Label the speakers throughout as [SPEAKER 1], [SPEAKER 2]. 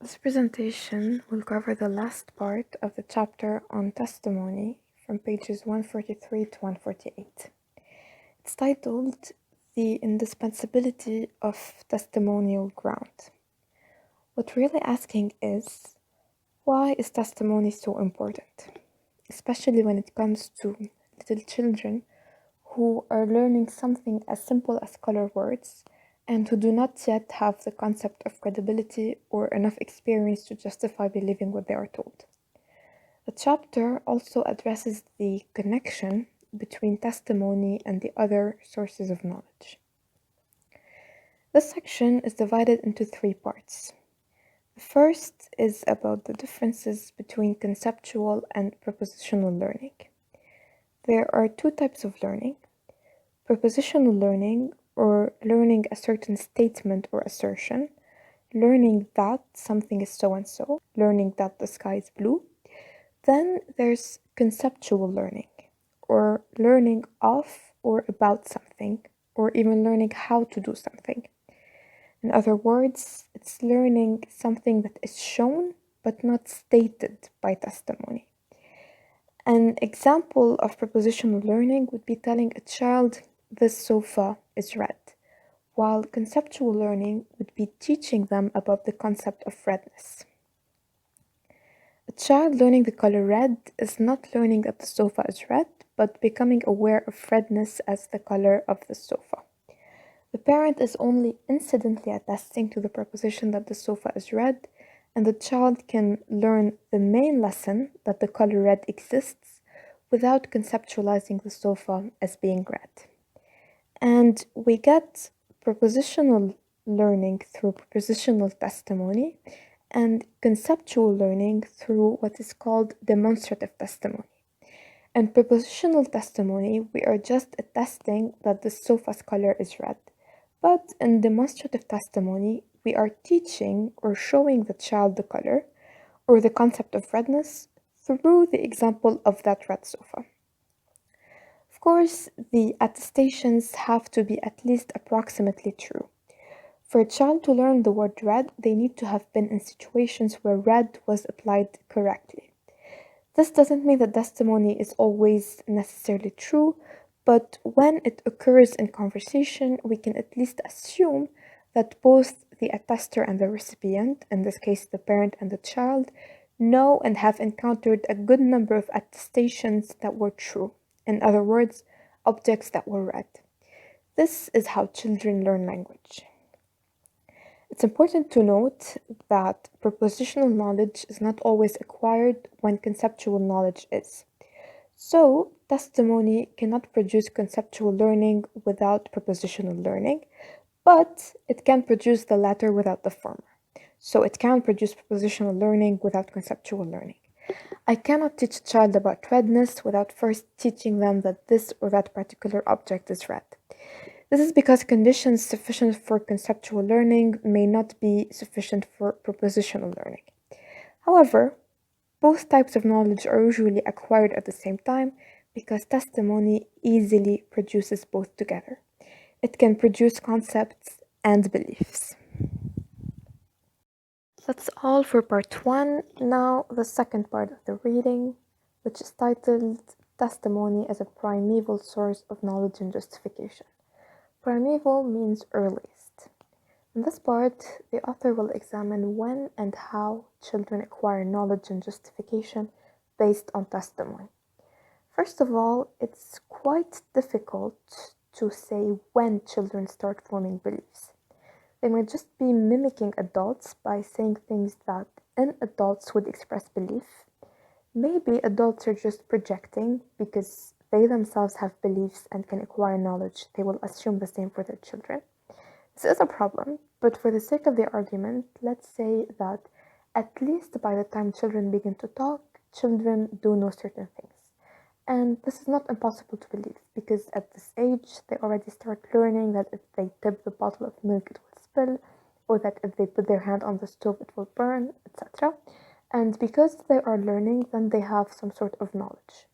[SPEAKER 1] This presentation will cover the last part of the chapter on testimony from pages 143 to 148. It's titled The Indispensability of Testimonial Ground. What we're really asking is, why is testimony so important? Especially when it comes to little children who are learning something as simple as color words and who do not yet have the concept of credibility or enough experience to justify believing what they are told. The chapter also addresses the connection between testimony and the other sources of knowledge. This section is divided into 3 parts. The first is about the differences between conceptual and propositional learning. There are 2 types of learning: propositional learning, or learning a certain statement or assertion, learning that something is so and so, learning that the sky is blue. Then there's conceptual learning, or learning of or about something, or even learning how to do something. In other words, it's learning something that is shown but not stated by testimony. An example of propositional learning would be telling a child, "This sofa is red," while conceptual learning would be teaching them about the concept of redness. A child learning the color red is not learning that the sofa is red, but becoming aware of redness as the color of the sofa. The parent is only incidentally attesting to the proposition that the sofa is red, and the child can learn the main lesson that the color red exists without conceptualizing the sofa as being red. And we get propositional learning through propositional testimony and conceptual learning through what is called demonstrative testimony. In propositional testimony, we are just attesting that the sofa's color is red. But in demonstrative testimony, we are teaching or showing the child the color or the concept of redness through the example of that red sofa. Of course, the attestations have to be at least approximately true. For a child to learn the word red, they need to have been in situations where red was applied correctly. This doesn't mean that testimony is always necessarily true, but when it occurs in conversation, we can at least assume that both the attester and the recipient, in this case the parent and the child, know and have encountered a good number of attestations that were true. In other words, objects that were read. This is how children learn language. It's important to note that propositional knowledge is not always acquired when conceptual knowledge is. So, testimony cannot produce conceptual learning without propositional learning, but it can produce the latter without the former. So, it can produce propositional learning without conceptual learning. I cannot teach a child about redness without first teaching them that this or that particular object is red. This is because conditions sufficient for conceptual learning may not be sufficient for propositional learning. However, both types of knowledge are usually acquired at the same time because testimony easily produces both together. It can produce concepts and beliefs. That's all for part 1. Now, the second part of the reading, which is titled Testimony as a Primeval Source of Knowledge and Justification. Primeval means earliest. In this part, the author will examine when and how children acquire knowledge and justification based on testimony. First of all, it's quite difficult to say when children start forming beliefs. They might just be mimicking adults by saying things that in adults would express belief. Maybe adults are just projecting because they themselves have beliefs and can acquire knowledge. They will assume the same for their children. This is a problem, but for the sake of the argument, let's say that at least by the time children begin to talk, children do know certain things. And this is not impossible to believe because at this age, they already start learning that if they tip the bottle of milk, it will spill, or that if they put their hand on the stove, it will burn, etc. And because they are learning, then they have some sort of knowledge.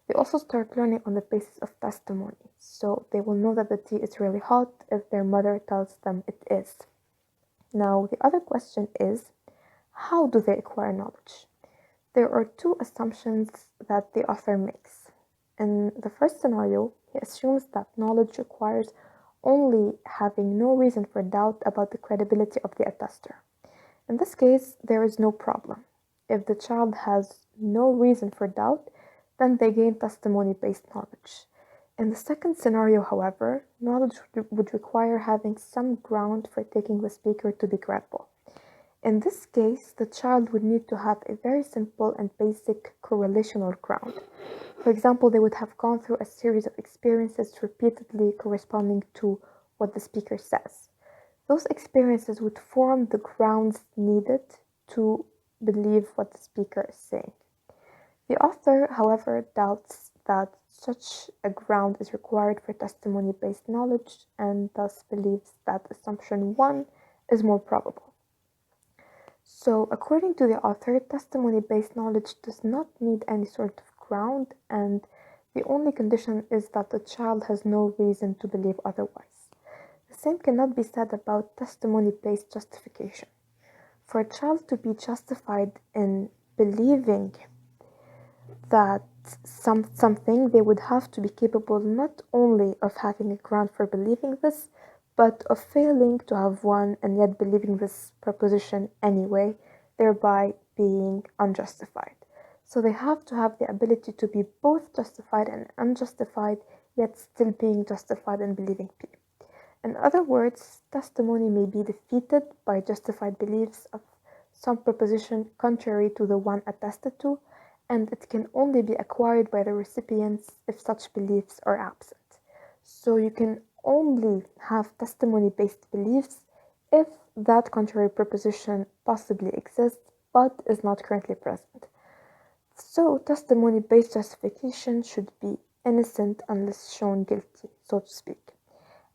[SPEAKER 1] They also start learning on the basis of testimony, so they will know that the tea is really hot if their mother tells them it is. Now, the other question is, How do they acquire knowledge? There are two assumptions that the author makes. In the first scenario, he assumes that knowledge requires only having no reason for doubt about the credibility of the attester. In this case, there is no problem. If the child has no reason for doubt, then they gain testimony-based knowledge. In the second scenario, however, knowledge would require having some ground for taking the speaker to be credible. In this case, the child would need to have a very simple and basic correlational ground. For example, they would have gone through a series of experiences repeatedly corresponding to what the speaker says. Those experiences would form the grounds needed to believe what the speaker is saying. The author, however, doubts that such a ground is required for testimony-based knowledge and thus believes that assumption 1 is more probable. So, according to the author, testimony-based knowledge does not need any sort of ground, and the only condition is that the child has no reason to believe otherwise. The same cannot be said about testimony-based justification. For a child to be justified in believing that something, they would have to be capable not only of having a ground for believing this, but of failing to have one and yet believing this proposition anyway, thereby being unjustified. So they have to have the ability to be both justified and unjustified, yet still being justified in believing P. In other words, testimony may be defeated by justified beliefs of some proposition contrary to the one attested to, and it can only be acquired by the recipients if such beliefs are absent. So you can only have testimony-based beliefs if that contrary proposition possibly exists but is not currently present. So testimony-based justification should be innocent unless shown guilty, so to speak.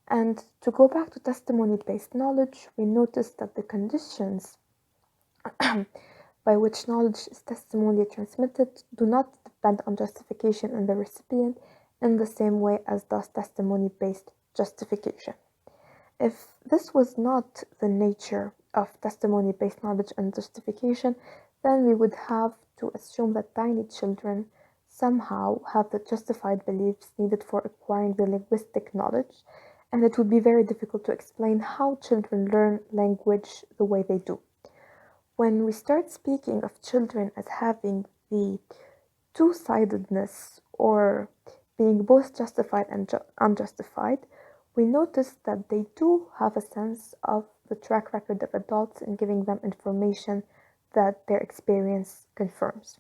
[SPEAKER 1] And to go back to testimony-based knowledge, we notice that the conditions by which knowledge is testimonially transmitted do not depend on justification in the recipient in the same way as does testimony-based justification. If this was not the nature of testimony-based knowledge and justification, then we would have to assume that tiny children somehow have the justified beliefs needed for acquiring the linguistic knowledge, and it would be very difficult to explain how children learn language the way they do. When we start speaking of children as having the two-sidedness or being both justified and unjustified, we notice that they do have a sense of the track record of adults in giving them information that their experience confirms.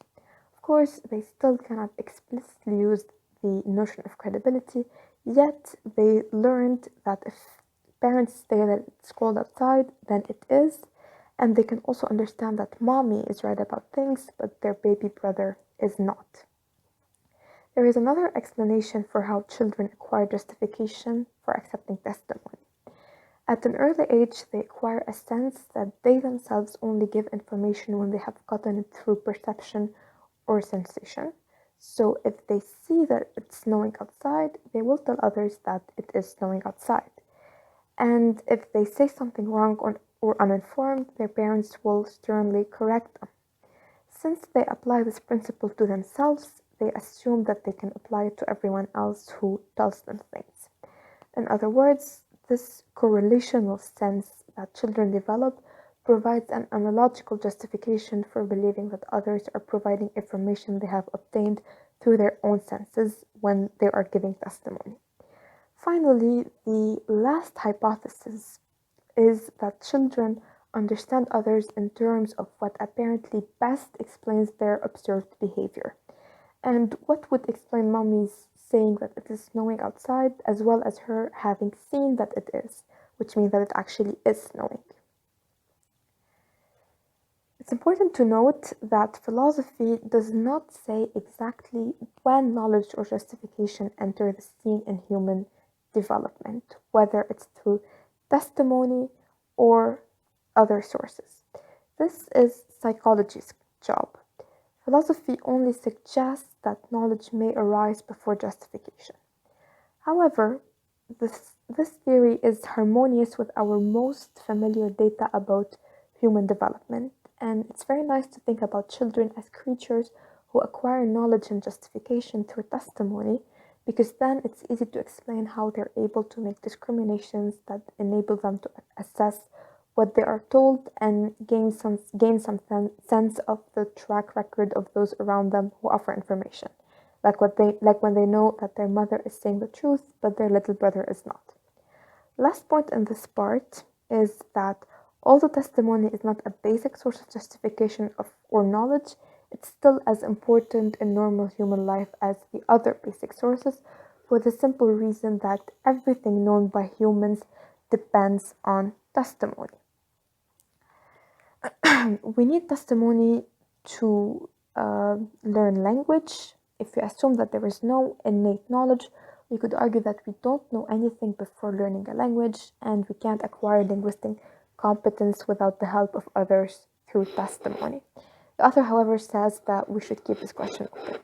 [SPEAKER 1] Of course, they still cannot explicitly use the notion of credibility, yet they learned that if parents say that it's cold outside, then it is, and they can also understand that mommy is right about things, but their baby brother is not. There is another explanation for how children acquire justification for accepting testimony. At an early age, they acquire a sense that they themselves only give information when they have gotten it through perception or sensation. So if they see that it's snowing outside, they will tell others that it is snowing outside. And if they say something wrong or uninformed, their parents will sternly correct them. Since they apply this principle to themselves, they assume that they can apply it to everyone else who tells them things. In other words, this correlational sense that children develop provides an analogical justification for believing that others are providing information they have obtained through their own senses when they are giving testimony. Finally, the last hypothesis is that children understand others in terms of what apparently best explains their observed behavior. And what would explain mommy's saying that it is snowing outside, as well as her having seen that it is, which means that it actually is snowing. It's important to note that philosophy does not say exactly when knowledge or justification enter the scene in human development, whether it's through testimony or other sources. This is psychology's job. Philosophy only suggests that knowledge may arise before justification. However, this theory is harmonious with our most familiar data about human development, and it's very nice to think about children as creatures who acquire knowledge and justification through testimony, because then it's easy to explain how they're able to make discriminations that enable them to assess what they are told and gain some sense of the track record of those around them who offer information, like when they know that their mother is saying the truth but their little brother is not. Last point in this part is that although testimony is not a basic source of justification or knowledge, it's still as important in normal human life as the other basic sources, for the simple reason that everything known by humans depends on testimony. We need testimony to learn language. If we assume that there is no innate knowledge, we could argue that we don't know anything before learning a language, and we can't acquire linguistic competence without the help of others through testimony. The author, however, says that we should keep this question open.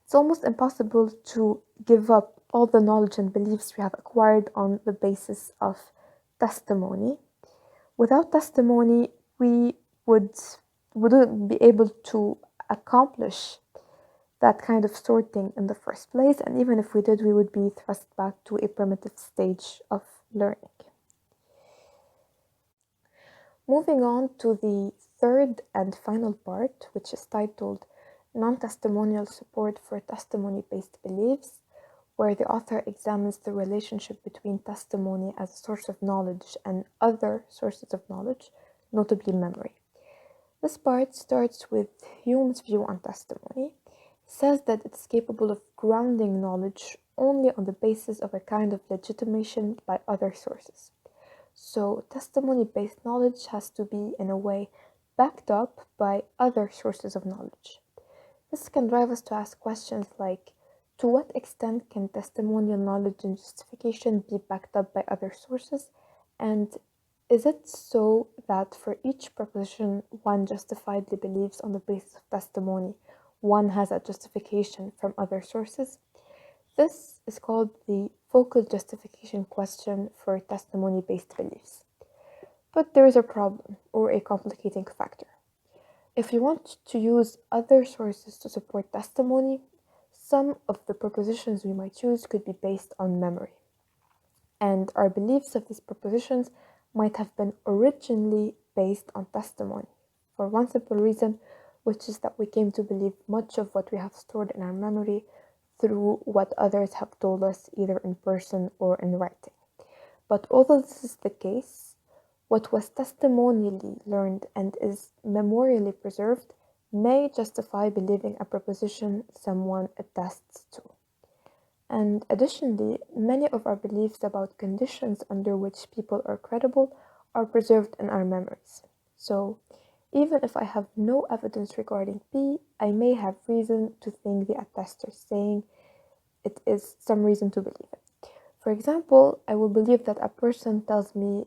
[SPEAKER 1] It's almost impossible to give up all the knowledge and beliefs we have acquired on the basis of testimony. Without testimony, we wouldn't be able to accomplish that kind of sorting in the first place, and even if we did, we would be thrust back to a primitive stage of learning. Moving on to the third and final part, which is titled Non-Testimonial Support for Testimony-Based Beliefs, where the author examines the relationship between testimony as a source of knowledge and other sources of knowledge, notably memory. This part starts with Hume's view on testimony. He says that it's capable of grounding knowledge only on the basis of a kind of legitimation by other sources. So, testimony-based knowledge has to be, in a way, backed up by other sources of knowledge. This can drive us to ask questions like, to what extent can testimonial knowledge and justification be backed up by other sources? And is it so that for each proposition one justifiably believes on the basis of testimony, one has a justification from other sources? This is called the focal justification question for testimony-based beliefs. But there is a problem, or a complicating factor. If you want to use other sources to support testimony, some of the propositions we might use could be based on memory. And our beliefs of these propositions might have been originally based on testimony, for one simple reason, which is that we came to believe much of what we have stored in our memory through what others have told us, either in person or in writing. But although this is the case, what was testimonially learned and is memorially preserved may justify believing a proposition someone attests to. And additionally, many of our beliefs about conditions under which people are credible are preserved in our memories. So, even if I have no evidence regarding P, I may have reason to think the attester saying it is some reason to believe it. For example, I believe what a person tells me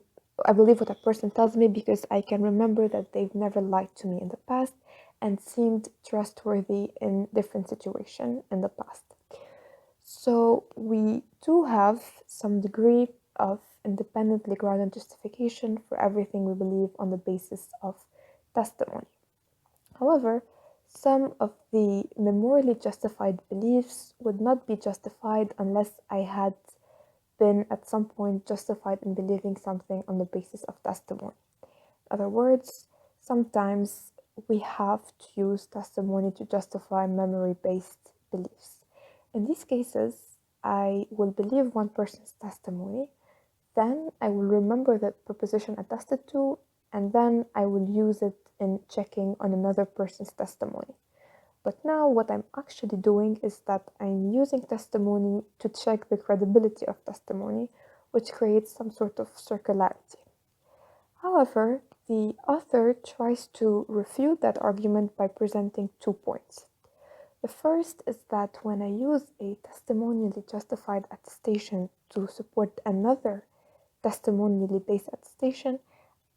[SPEAKER 1] because I can remember that they've never lied to me in the past and seemed trustworthy in different situations in the past. So we do have some degree of independently grounded justification for everything we believe on the basis of testimony. However, some of the memorially justified beliefs would not be justified unless I had been at some point justified in believing something on the basis of testimony. In other words, sometimes we have to use testimony to justify memory-based beliefs. In these cases, I will believe one person's testimony, then I will remember the proposition attested to, and then I will use it in checking on another person's testimony. But now what I'm actually doing is that I'm using testimony to check the credibility of testimony, which creates some sort of circularity. However, the author tries to refute that argument by presenting 2 points. The first is that when I use a testimonially justified attestation to support another testimonially based attestation,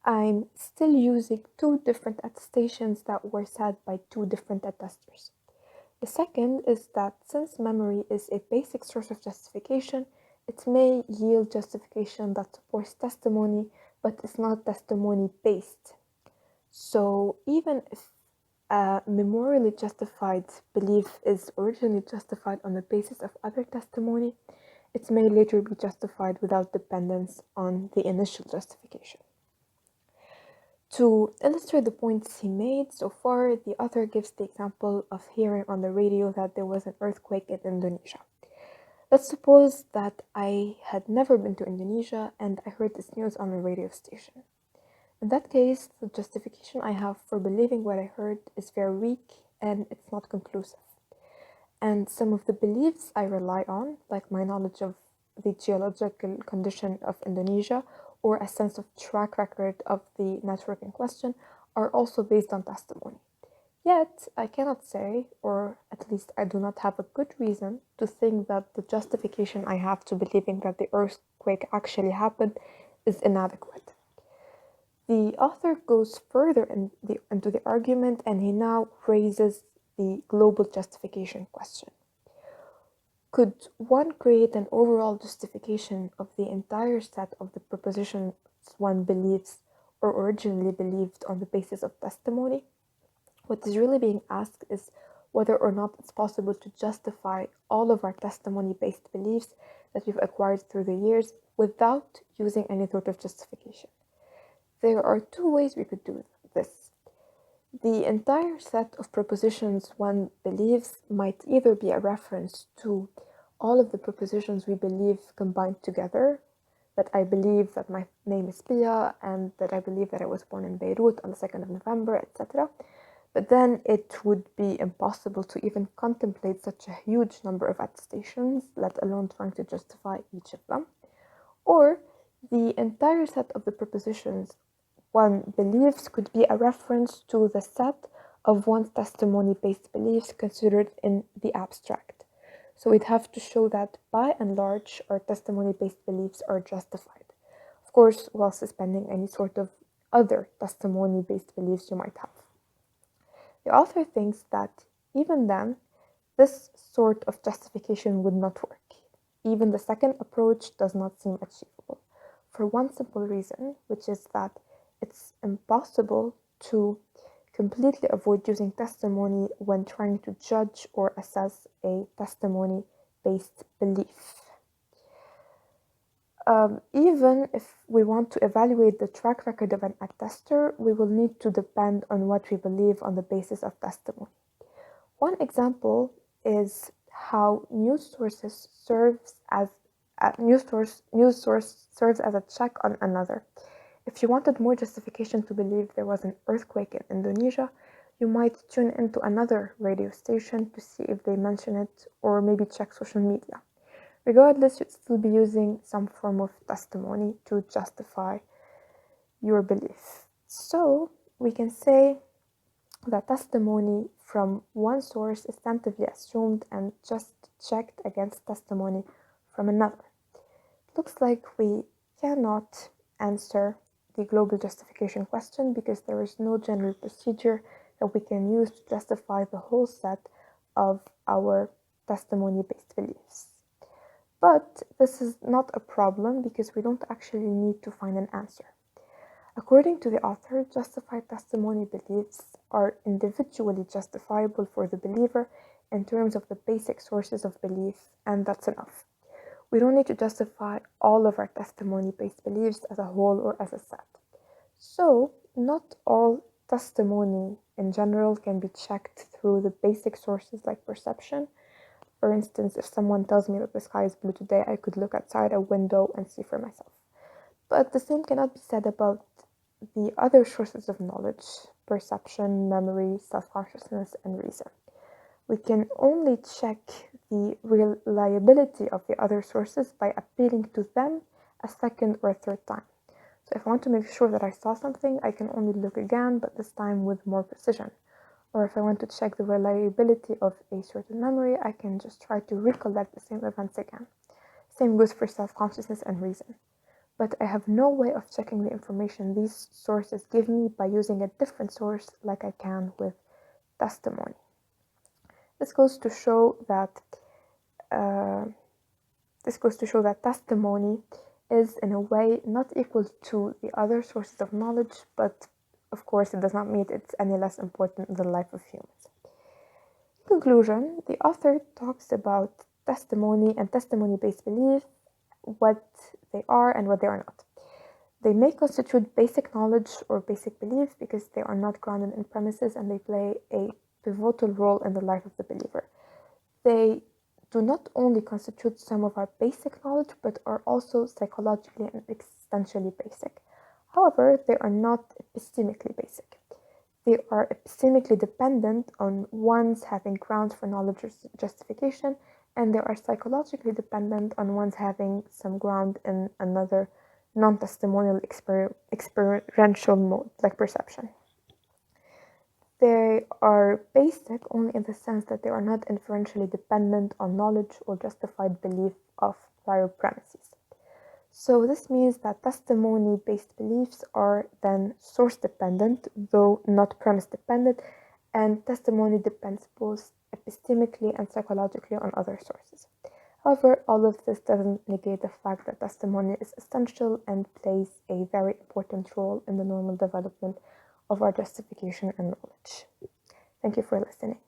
[SPEAKER 1] I'm still using 2 different attestations that were said by 2 different attesters. The second is that since memory is a basic source of justification, it may yield justification that supports testimony but is not testimony based. So even if a memorially justified belief is originally justified on the basis of other testimony, it may later be justified without dependence on the initial justification. To illustrate the points he made so far, the author gives the example of hearing on the radio that there was an earthquake in Indonesia. Let's suppose that I had never been to Indonesia and I heard this news on the radio station. In that case, the justification I have for believing what I heard is very weak and it's not conclusive. And some of the beliefs I rely on, like my knowledge of the geological condition of Indonesia or a sense of track record of the network in question, are also based on testimony. Yet, I cannot say, or at least I do not have a good reason to think that the justification I have to believing that the earthquake actually happened is inadequate. The author goes further into the argument and he now raises the global justification question. Could one create an overall justification of the entire set of the propositions one believes or originally believed on the basis of testimony? What is really being asked is whether or not it's possible to justify all of our testimony-based beliefs that we've acquired through the years without using any sort of justification. There are two ways we could do this. The entire set of propositions one believes might either be a reference to all of the propositions we believe combined together, that I believe that my name is Pia and that I believe that I was born in Beirut on the 2nd of November, etc. But then it would be impossible to even contemplate such a huge number of attestations, let alone trying to justify each of them. Or the entire set of the propositions one believes could be a reference to the set of one's testimony-based beliefs considered in the abstract. So we'd have to show that by and large our testimony-based beliefs are justified. Of course, while suspending any sort of other testimony-based beliefs you might have. The author thinks that even then, this sort of justification would not work. Even the second approach does not seem achievable, for one simple reason, which is that it's impossible to completely avoid using testimony when trying to judge or assess a testimony-based belief. Even if we want to evaluate the track record of an attester, we will need to depend on what we believe on the basis of testimony. One example is how news source serves as a check on another. If you wanted more justification to believe there was an earthquake in Indonesia, you might tune into another radio station to see if they mention it, or maybe check social media. Regardless, you'd still be using some form of testimony to justify your belief. So we can say that testimony from one source is tentatively assumed and just checked against testimony from another. It looks like we cannot answer the global justification question because there is no general procedure that we can use to justify the whole set of our testimony-based beliefs. But this is not a problem because we don't actually need to find an answer. According to the author, justified testimony beliefs are individually justifiable for the believer in terms of the basic sources of belief, and that's enough. We don't need to justify all of our testimony-based beliefs as a whole or as a set. So, not all testimony in general can be checked through the basic sources like perception. For instance, if someone tells me that the sky is blue today, I could look outside a window and see for myself. But the same cannot be said about the other sources of knowledge: perception, memory, self-consciousness, and reason. We can only check the reliability of the other sources by appealing to them a second or third time. So if I want to make sure that I saw something, I can only look again, but this time with more precision. Or if I want to check the reliability of a certain memory, I can just try to recollect the same events again. Same goes for self-consciousness and reason. But I have no way of checking the information these sources give me by using a different source like I can with testimony. This goes to show that testimony is in a way not equal to the other sources of knowledge, but of course, it does not mean it's any less important in the life of humans. In conclusion, the author talks about testimony and testimony-based belief, what they are and what they are not. They may constitute basic knowledge or basic belief because they are not grounded in premises and they play a pivotal role in the life of the believer. They do not only constitute some of our basic knowledge, but are also psychologically and existentially basic. However, they are not epistemically basic. They are epistemically dependent on one's having grounds for knowledge or justification, and they are psychologically dependent on one's having some ground in another non-testimonial experiential mode, like perception. They are basic only in the sense that they are not inferentially dependent on knowledge or justified belief of prior premises. So this means that testimony-based beliefs are then source-dependent, though not premise-dependent, and testimony depends both epistemically and psychologically on other sources. However, all of this doesn't negate the fact that testimony is essential and plays a very important role in the normal development of our justification and knowledge. Thank you for listening.